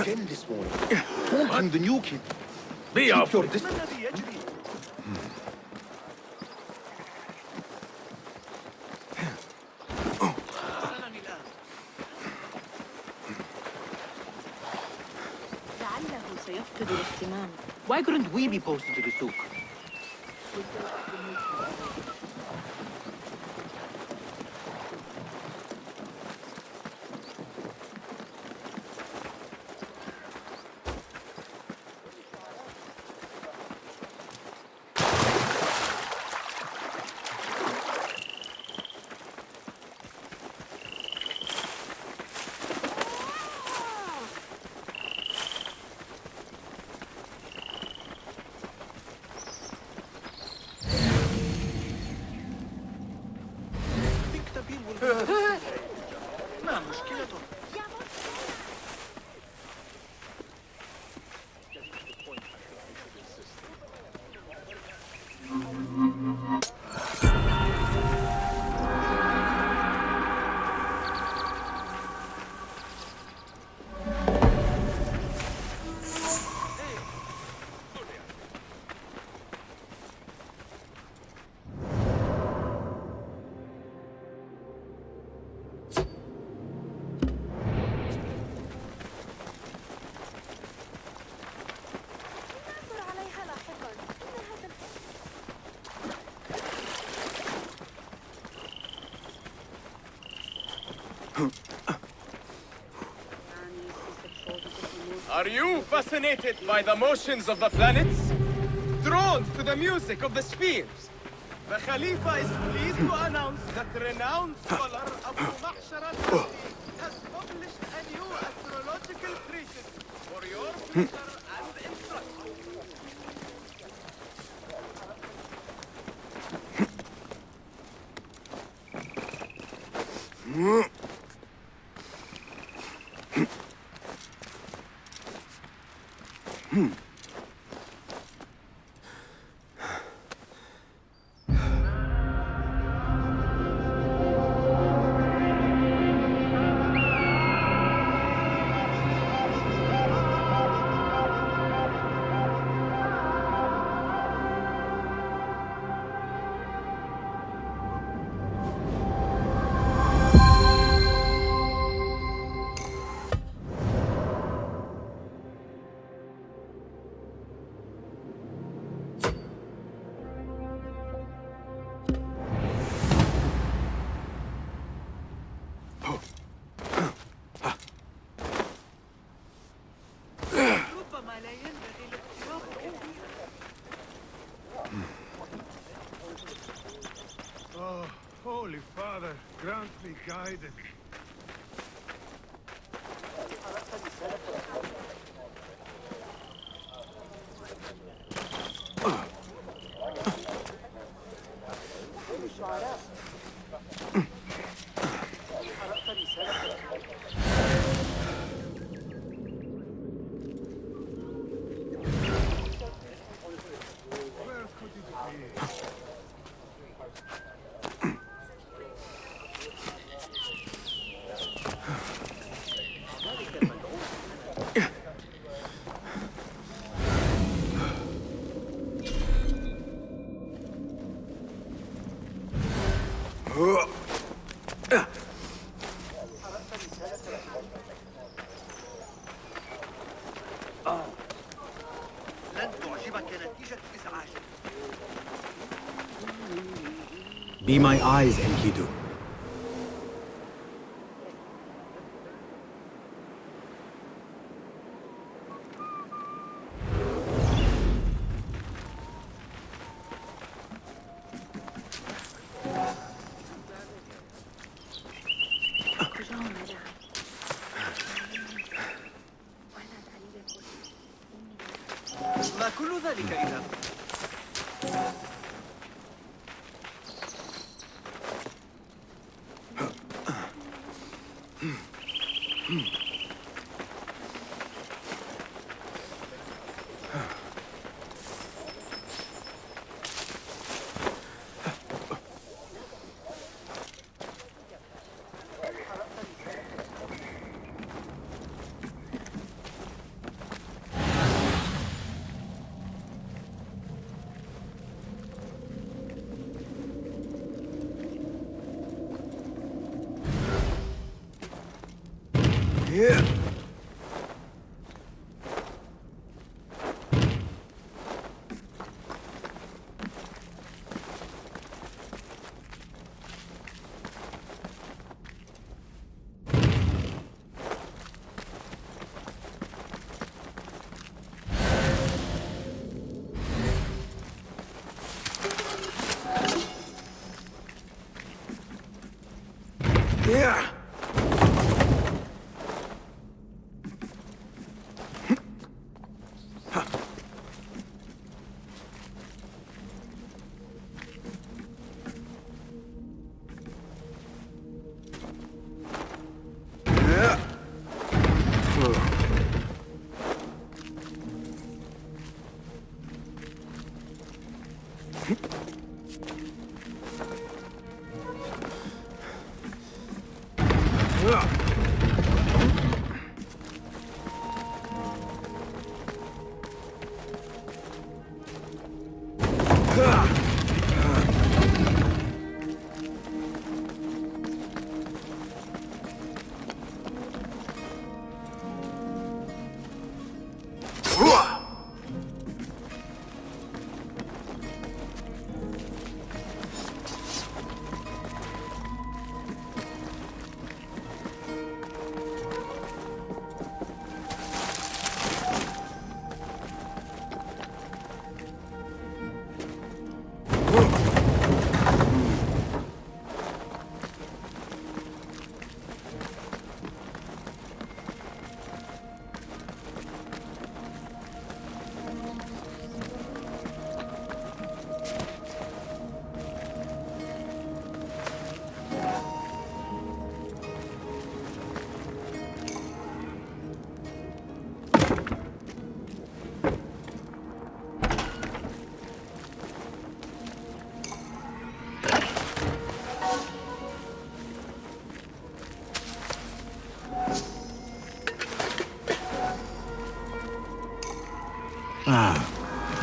again this morning, taunting the new kid. Be off. Keep your distance. Why couldn't we be posted to the souk? ما مشكلته؟ Are you fascinated by the motions of the planets? Drawn to the music of the spheres? The Khalifa is pleased to announce that renowned scholar Abu Mahshar al-Hadi has published a new astrological treatise for your pleasure and instruction. Oh, Holy Father, grant me guidance. Where could it be? لن تعجبك نتيجة إزعاجك. Be my eyes, Enkidu. ما كل ذلك إذا؟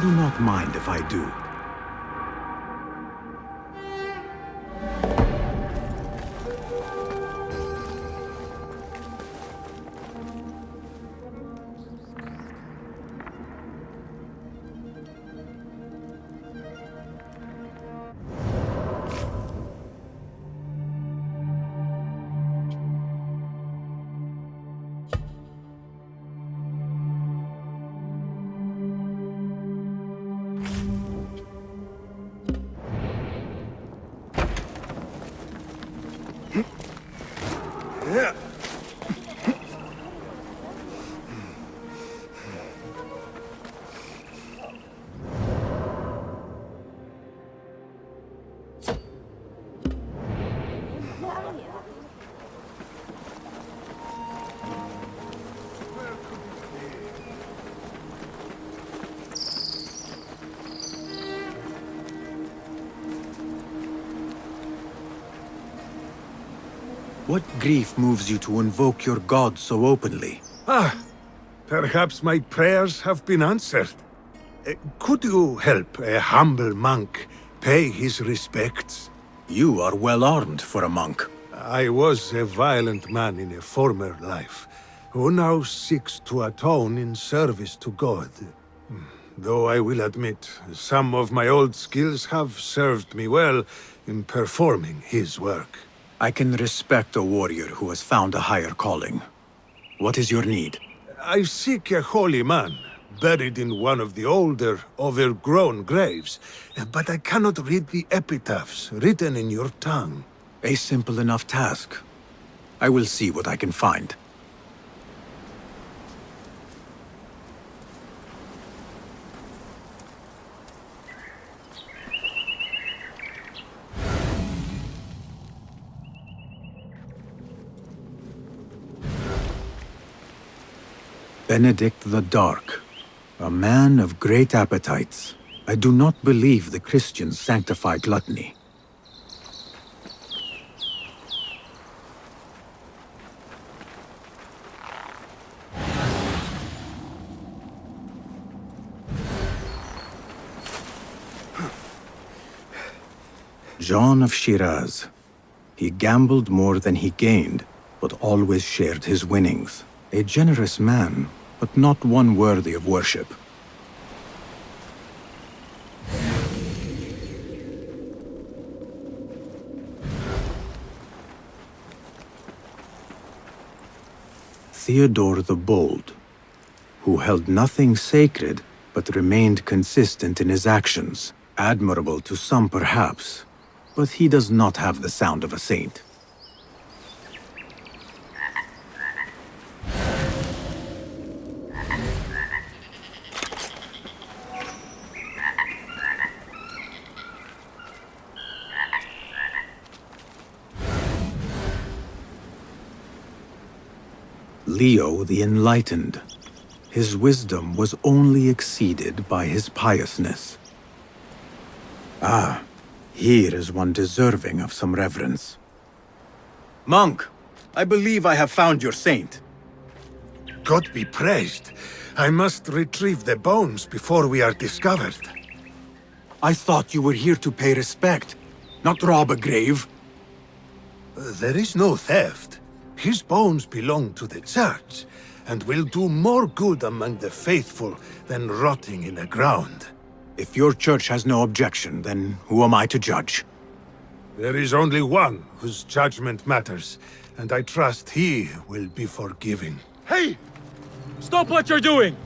Do not mind if I do. What grief moves you to invoke your god so openly? Perhaps my prayers have been answered. Could you help a humble monk pay his respects? You are well armed for a monk. I was a violent man in a former life, who now seeks to atone in service to God. Though I will admit, some of my old skills have served me well in performing his work. I can respect a warrior who has found a higher calling. What is your need? I seek a holy man, buried in one of the older, overgrown graves, but I cannot read the epitaphs written in your tongue. A simple enough task. I will see what I can find. Benedict the Dark, a man of great appetites. I do not believe the Christians sanctify gluttony. John of Shiraz. He gambled more than he gained, but always shared his winnings. A generous man, but not one worthy of worship. Theodore the Bold, who held nothing sacred, but remained consistent in his actions. Admirable to some, perhaps, but he does not have the sound of a saint. Leo the Enlightened. His wisdom was only exceeded by his piousness. Ah, here is one deserving of some reverence. Monk, I believe I have found your saint. God be praised. I must retrieve the bones before we are discovered. I thought you were here to pay respect, not rob a grave. There is no theft. His bones belong to the church, and will do more good among the faithful than rotting in the ground. If your church has no objection, then who am I to judge? There is only one whose judgment matters, and I trust he will be forgiving. Hey! Stop what you're doing!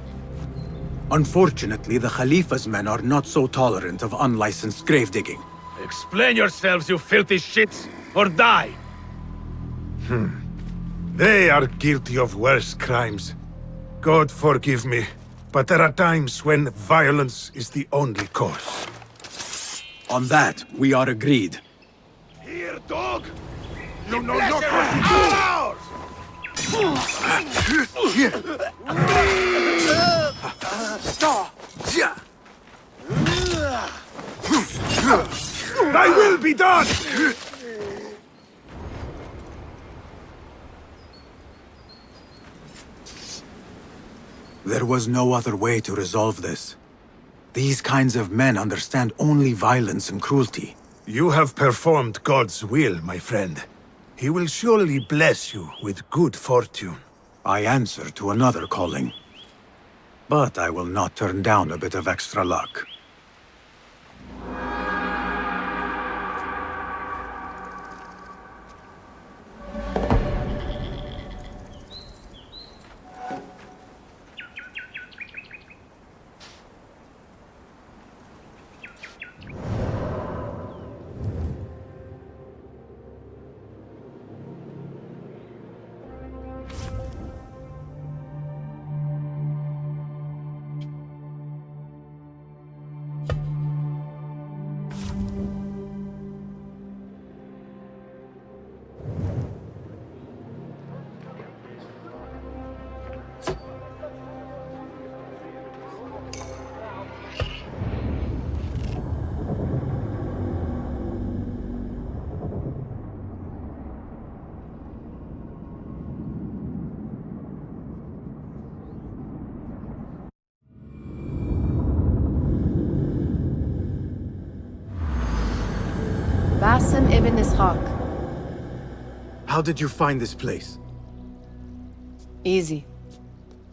Unfortunately, the Khalifa's men are not so tolerant of unlicensed grave digging. Explain yourselves, you filthy shits, or die! They are guilty of worse crimes. God forgive me, but there are times when violence is the only course. On that, we are agreed. Here, dog! You know not what to do! Thy will be done! There was no other way to resolve this. These kinds of men understand only violence and cruelty. You have performed God's will, my friend. He will surely bless you with good fortune. I answer to another calling. But I will not turn down a bit of extra luck. Basim Ibn Ishaq. How did you find this place? Easy.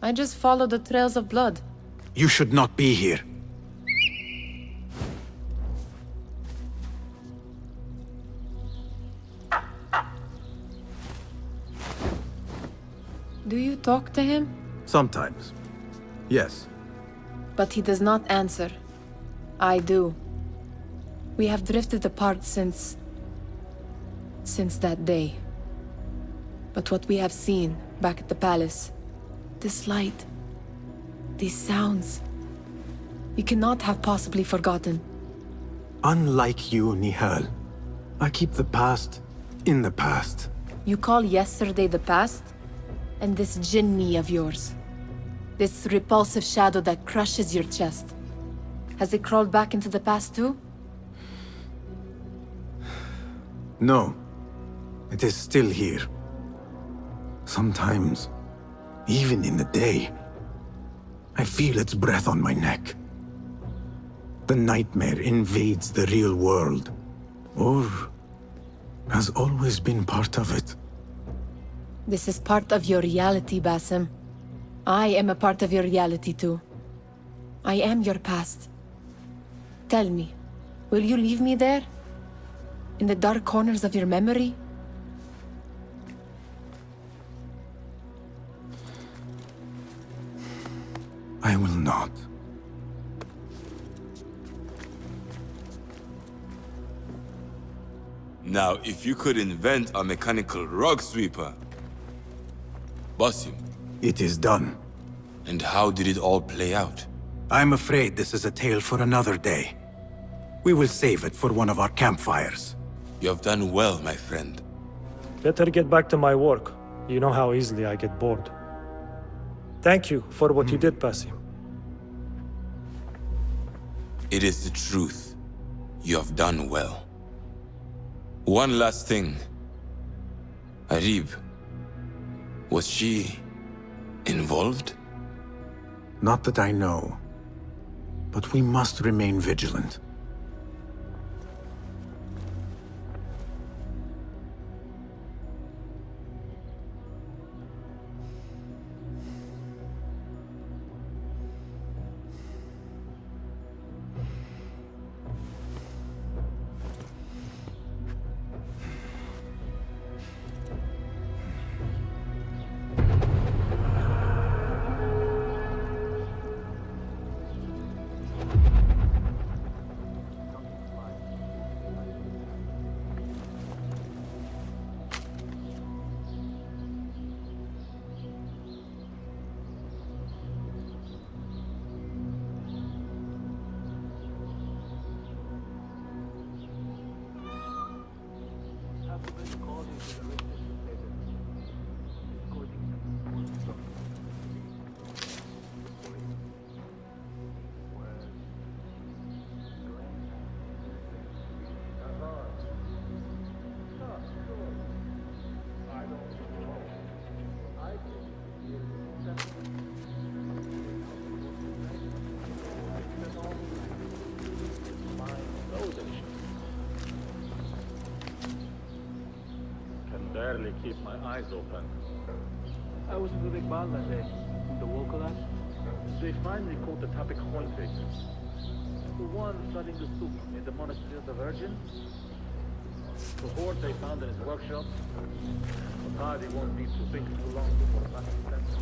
I just follow the trails of blood. You should not be here. Do you talk to him? Sometimes. Yes. But he does not answer. I do. We have drifted apart since that day. But what we have seen back at the palace, this light, these sounds, we cannot have possibly forgotten. Unlike you, Nihal, I keep the past in the past. You call yesterday the past? And this jinni of yours, this repulsive shadow that crushes your chest, has it crawled back into the past too? No. It is still here. Sometimes, even in the day, I feel its breath on my neck. The nightmare invades the real world, or has always been part of it. This is part of your reality, Basim. I am a part of your reality too. I am your past. Tell me, will you leave me there? In the dark corners of your memory? I will not. Now, if you could invent a mechanical rug sweeper. Basim, It is done. and how did it all play out? I'm afraid this is a tale for another day. We will save it for one of our campfires. You have done well, my friend. Better get back to my work. You know how easily I get bored. Thank you for what you did, Basim. It is the truth. You have done well. One last thing. Arib, was she involved? Not that I know. But we must remain vigilant. Barely keep my eyes open. I was in the big bar that day. The wall collapsed. They finally caught the topic coin fakers. The one studying the soup in the Monastery of the Virgin. The hoard they found in his workshop. But Hardy won't need to think too long before that sense.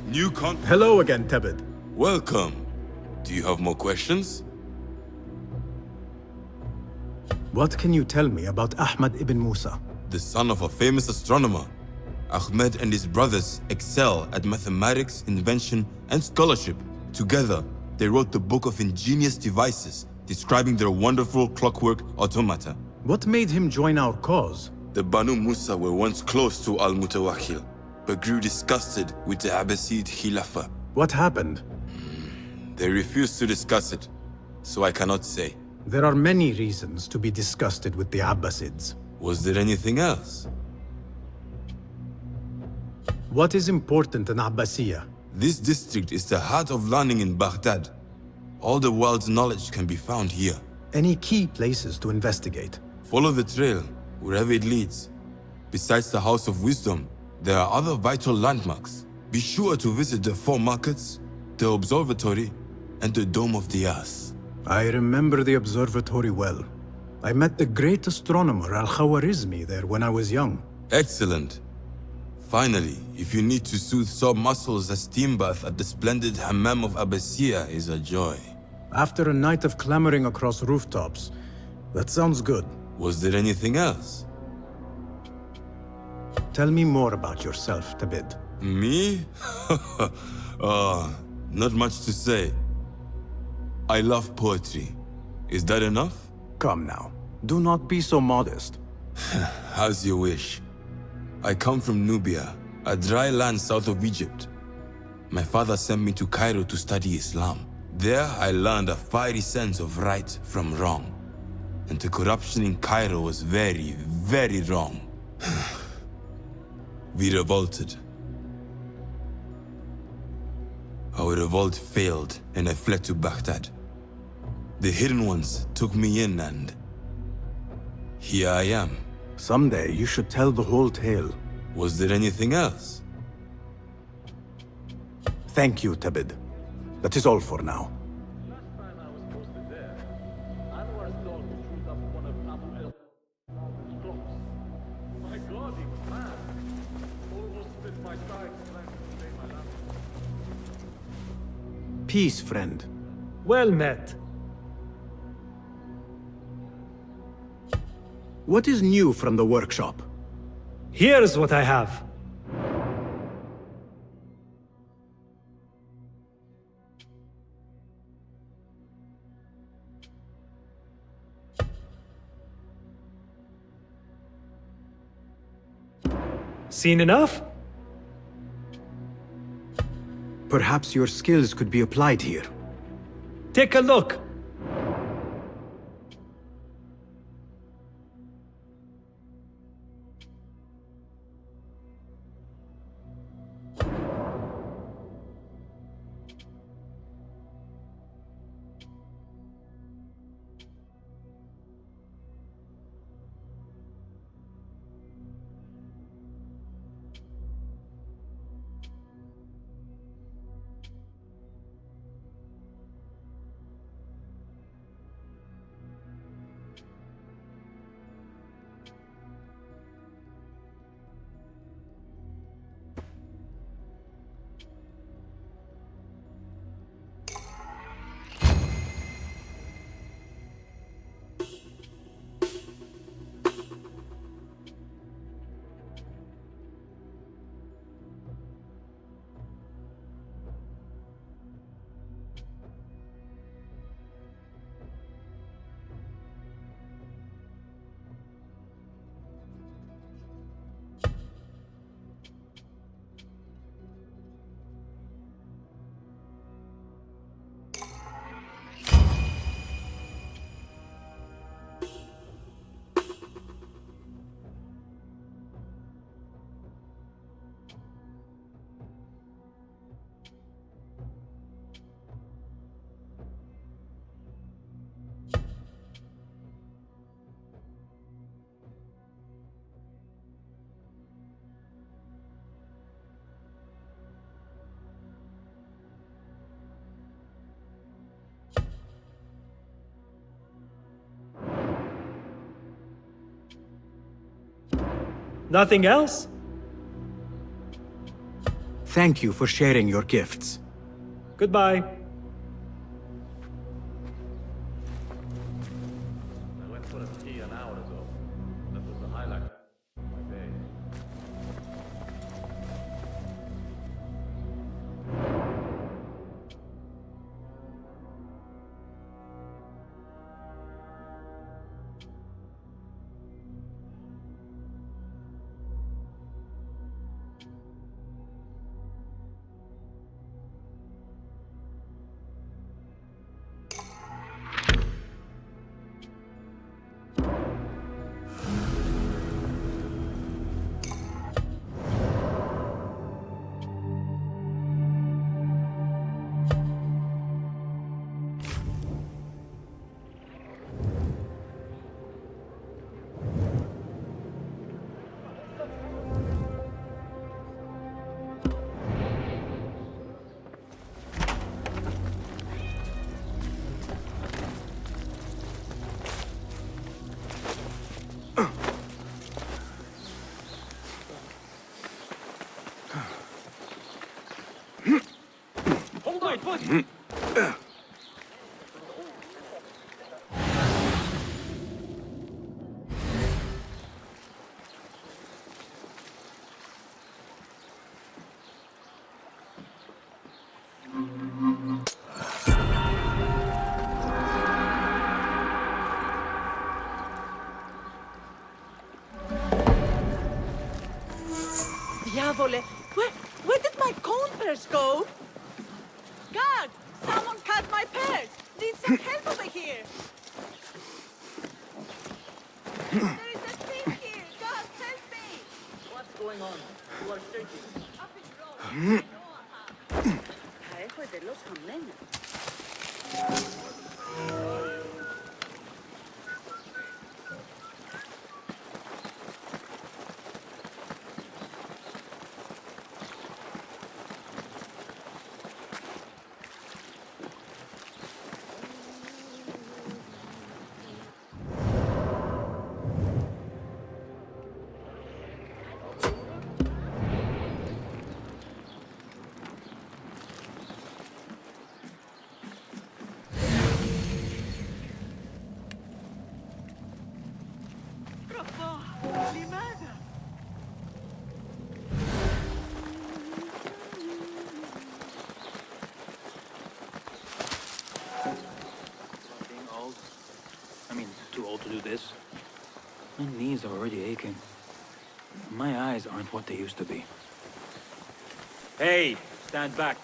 New con- Hello again, Tebed. Welcome. Do you have more questions? What can you tell me about Ahmad ibn Musa? The son of a famous astronomer, Ahmed and his brothers excel at mathematics, invention, and scholarship. Together, they wrote the book of ingenious devices describing their wonderful clockwork automata. What made him join our cause? The Banu Musa were once close to Al-Mutawakkil, but grew disgusted with the Abbasid Khilafah. What happened? They refused to discuss it, so I cannot say. There are many reasons to be disgusted with the Abbasids. Was there anything else? What is important in Abbasiyya? This district is the heart of learning in Baghdad. All the world's knowledge can be found here. Any key places to investigate? Follow the trail, wherever it leads. Besides the House of Wisdom, there are other vital landmarks. Be sure to visit the 4 markets, the observatory, and the Dome of the Ass. I remember the observatory well. I met the great astronomer Al-Khwarizmi there when I was young. Excellent. Finally, if you need to soothe sore muscles, a steam bath at the splendid Hammam of Abbasiyya is a joy. After a night of clambering across rooftops, that sounds good. Was there anything else? Tell me more about yourself, Tabid. Me? Not much to say. I love poetry. Is that enough? Come now. Do not be so modest. As you wish. I come from Nubia, a dry land south of Egypt. My father sent me to Cairo to study Islam. There I learned a fiery sense of right from wrong. And the corruption in Cairo was very, very wrong. We revolted. Our revolt failed, and I fled to Baghdad. The Hidden Ones took me in, and here I am. Someday you should tell the whole tale. Was there anything else? Thank you, Tebed. That is all for now. Last time I was posted there, Anwar told to shoot up one of Abu El-Mohamed's clocks. My God, he was mad. Almost split my sides trying to save my life. Peace, friend. Well met. What is new from the workshop? Here's what I have. Seen enough? Perhaps your skills could be applied here. Take a look. Nothing else? Thank you for sharing your gifts. Goodbye. I went for a tea an hour ago. That was the highlight of my day. Diavole! Where did my cone purse go? God! Someone cut my this. My knees are already aching. My eyes aren't what they used to be. Hey, stand back.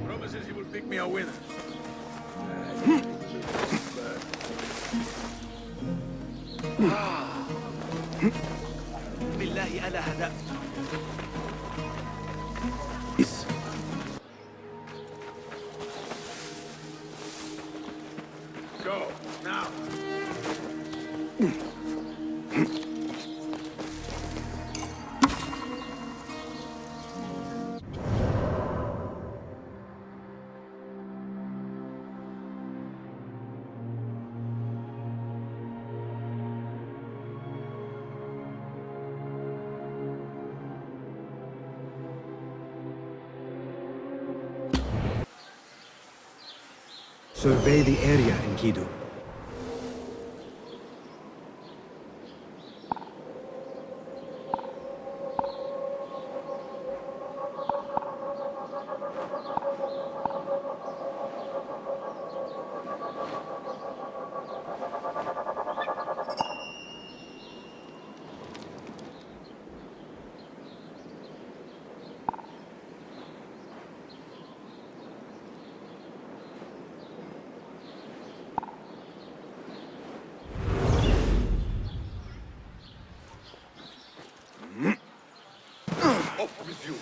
Promises he will pick me a winner. بالله ألا هدأت. Go, now. Survey the area, Enkidu. Off with you.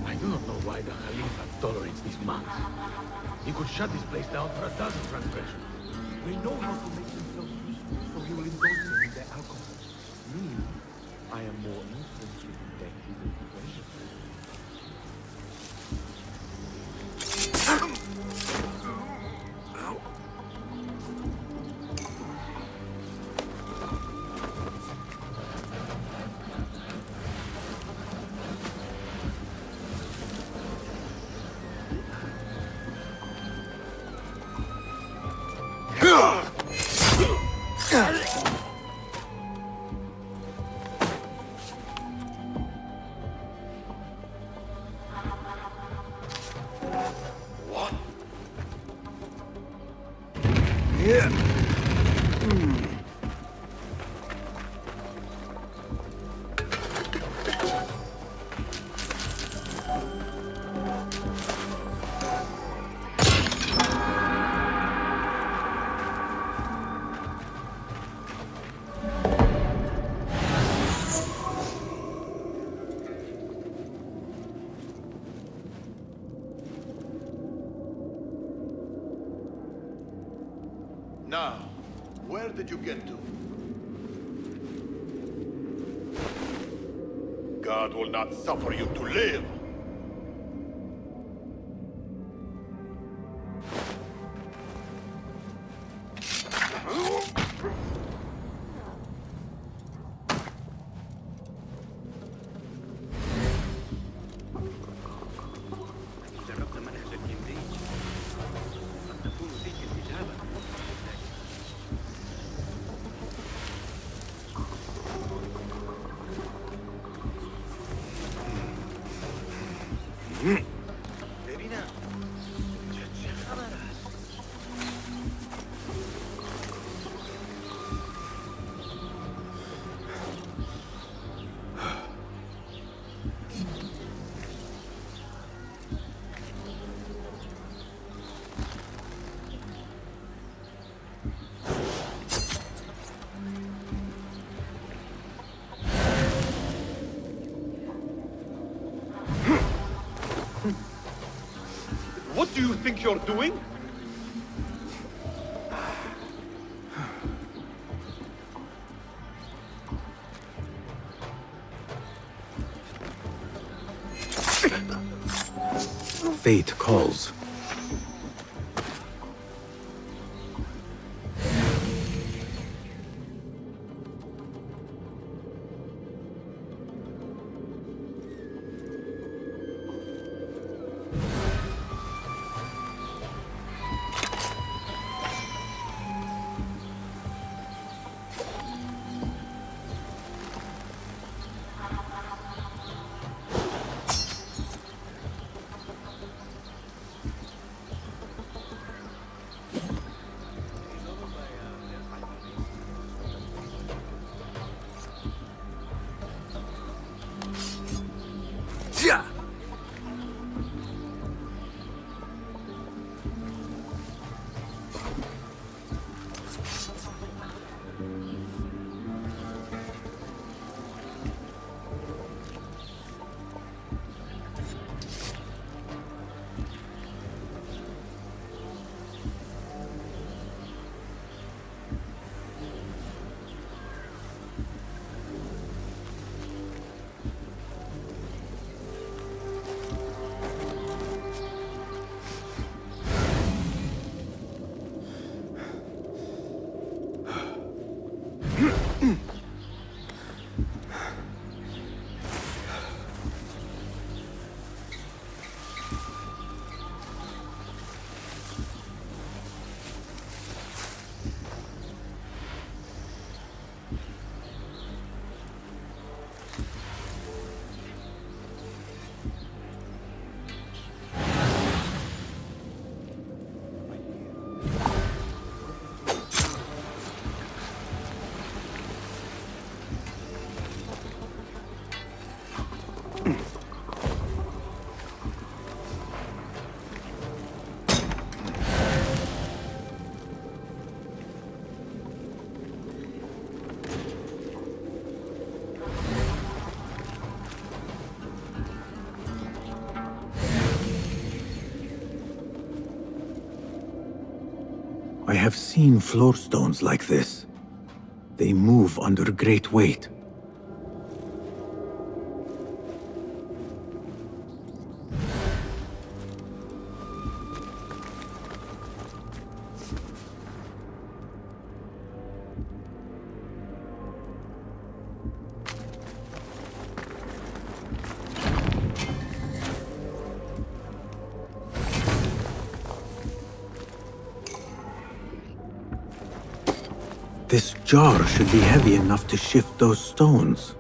I do not know why the Khalifa tolerates these monks. He could shut this place down for 1,000 transgressions. They know how to make themselves useful, so he will indulge them in their alcohol. Me, I am more interested in their hidden pleasures. Now, where did you get to? God will not suffer you to live! جربت منهج الكمبريدج قد تكون فيك الإجابة. ببینم چه خبر است؟ What do you think you're doing? Fate calls. I have seen floor stones like this. They move under great weight. This jar should be heavy enough to shift those stones.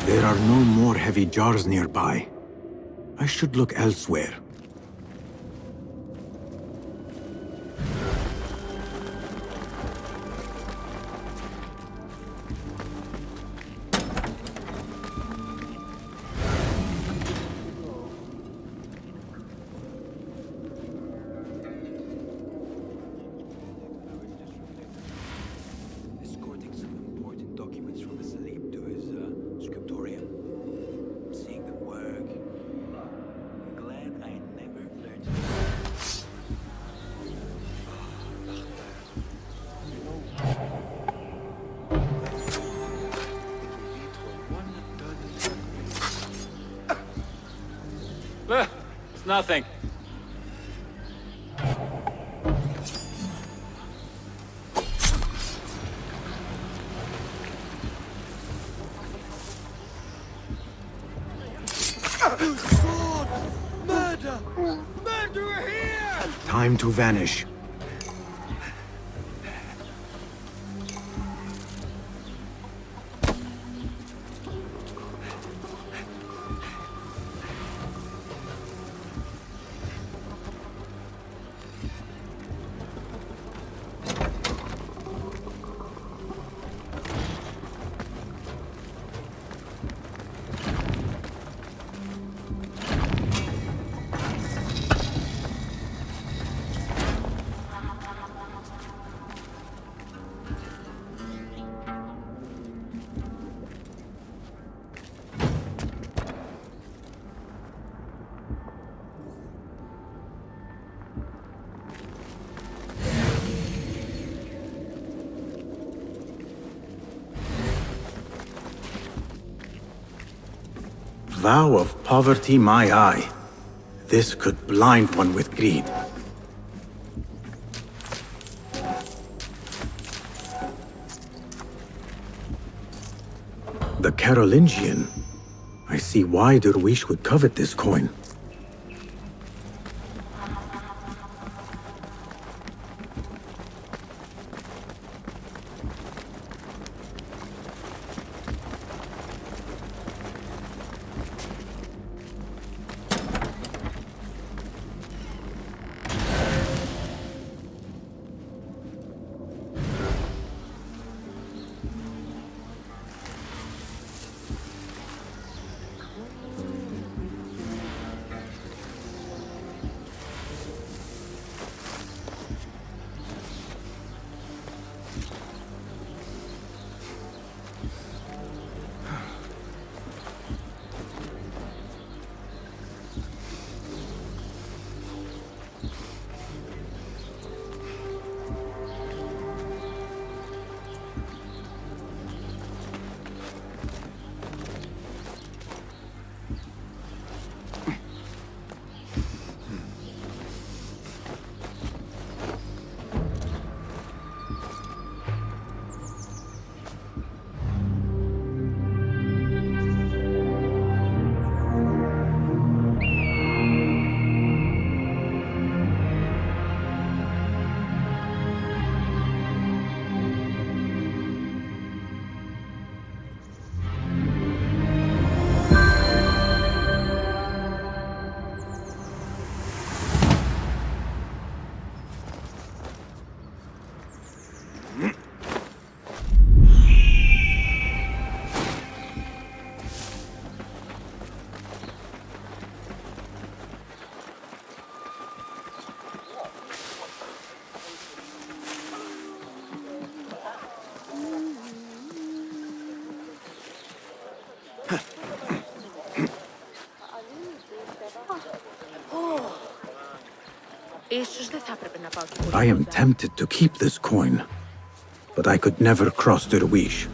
There are no more heavy jars nearby. I should look elsewhere. It's nothing. Murder! Murderer here! Time to vanish. Vow of poverty, my eye. This could blind one with greed. The Carolingian. I see why Derwish would covet this coin. I am tempted to keep this coin, but I could never cross Derwish.